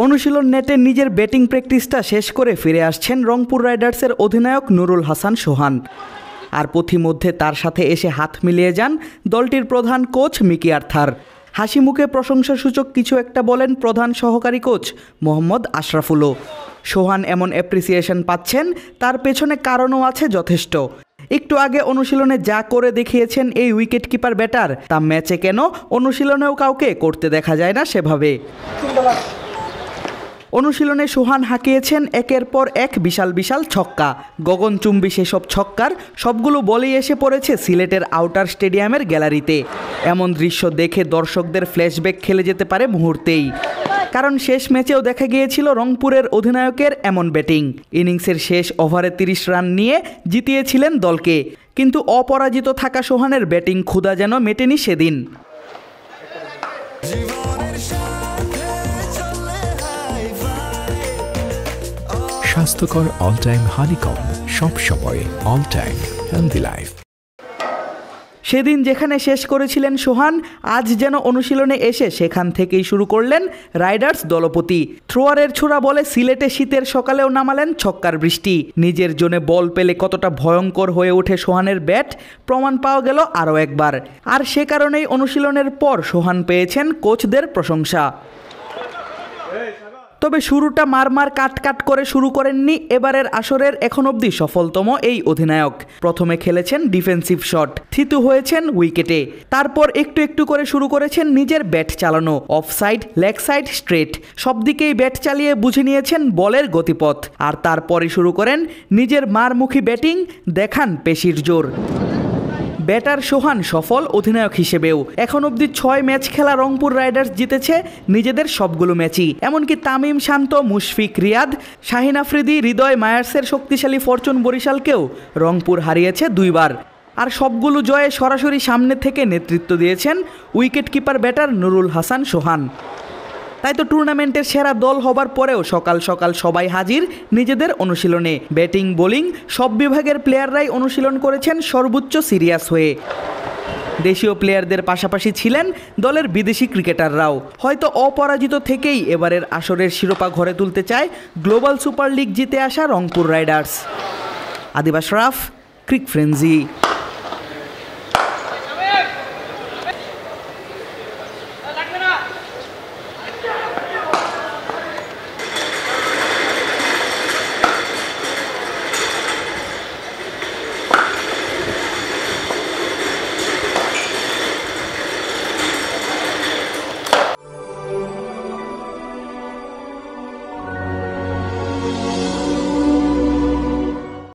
অনুশীলন নেটে নিজের ব্যাটিং প্র্যাকটিসটা শেষ করে ফিরে আসছেন রংপুর রাইডার্সের অধিনায়ক নুরুল হাসান সোহান। আর পথিমধ্যে তার সাথে এসে হাত মিলিয়ে যান দলটির প্রধান কোচ মিকি আর্থার। হাসি মুখে প্রশংসাসূচক কিছু একটা বলেন প্রধান সহকারী কোচ মোহাম্মদ আশরাফুলও। সোহান এমন অ্যাপ্রিসিয়েশন পাচ্ছেন, তার পেছনে কারণও আছে যথেষ্ট। একটু আগে অনুশীলনে যা করে দেখিয়েছেন এই উইকেট কিপার ব্যাটার, তা ম্যাচে কেন অনুশীলনেও কাউকে করতে দেখা যায় না সেভাবে। অনুশীলনে সোহান হাঁকিয়েছেন একের পর এক বিশাল বিশাল ছক্কা। গগনচুম্বী সেসব ছক্কার সবগুলো বলেই এসে পড়েছে সিলেটের আউটার স্টেডিয়ামের গ্যালারিতে। এমন দৃশ্য দেখে দর্শকদের ফ্ল্যাশব্যাক খেলে যেতে পারে মুহূর্তেই। কারণ শেষ ম্যাচেও দেখা গিয়েছিল রংপুরের অধিনায়কের এমন ব্যাটিং। ইনিংসের শেষ ওভারে 30 রান নিয়ে জিতিয়েছিলেন দলকে, কিন্তু অপরাজিত থাকা সোহানের ব্যাটিং ক্ষুধা যেন মেটেনি সেদিন। স্বাস্থ্যকর অল টাইম হানিকম, সব সময় অল টাইম হেলদি লাইফ। সেদিন যেখানে শেষ করেছিলেন সোহান, আজ যেন অনুশীলনে এসে সেখান থেকেই শুরু করলেন রাইডার্স দলপতি। থ্রোয়ারের ছোড়া বলে সিলেটে শীতের সকালেও নামালেন ছক্কার বৃষ্টি। নিজের জোনে বল পেলে কতটা ভয়ঙ্কর হয়ে ওঠে সোহানের ব্যাট, প্রমাণ পাওয়া গেল আরও একবার। আর সে কারণেই অনুশীলনের পর সোহান পেয়েছেন কোচদের প্রশংসা। তবে শুরুটা মারমার কাট করে শুরু করেননি এবারের আসরের এখন অবধি সফলতম এই অধিনায়ক। প্রথমে খেলেছেন ডিফেন্সিভ শট, থিতু হয়েছেন উইকেটে। তারপর একটু একটু করে শুরু করেছেন নিজের ব্যাট চালানো। Of side, leg side, straight সব দিকেই ব্যাট চালিয়ে বুঝে নিয়েছেন বলের গতিপথ। আর তারপরে শুরু করেন নিজের মারমুখী ব্যাটিং, দেখান পেশির জোর। ব্যাটার সোহান সফল অধিনায়ক হিসেবেও। এখন অবধি 6 ম্যাচ খেলা রংপুর রাইডার্স জিতেছে নিজেদের সবগুলো ম্যাচই। এমনকি তামিম, শান্ত, মুশফিক, রিয়াদ, শাহিন আফ্রিদি, হৃদয়, মায়ার্সের শক্তিশালী ফরচুন বরিশালকেও রংপুর হারিয়েছে 2 বার। আর সবগুলো জয়ে সরাসরি সামনে থেকে নেতৃত্ব দিয়েছেন wicket keeper batter Nurul Hasan Sohan. তাই তো টুর্নামেন্টের সেরা দল হবার পরেও সকাল সকাল সবাই হাজির নিজেদের অনুশীলনে। ব্যাটিং, বোলিং সব বিভাগের প্লেয়াররাই অনুশীলন করেছেন সর্বোচ্চ সিরিয়াস হয়ে। দেশীয় প্লেয়ারদের পাশাপাশি ছিলেন দলের বিদেশি ক্রিকেটাররাও। হয়তো অপরাজিত থেকেই এবারের আসরের শিরোপা ঘরে তুলতে চায় গ্লোবাল সুপার লিগ জিতে আসা রংপুর রাইডার্স। আদিব আশরাফ, ক্রিক ফ্রেন্জি।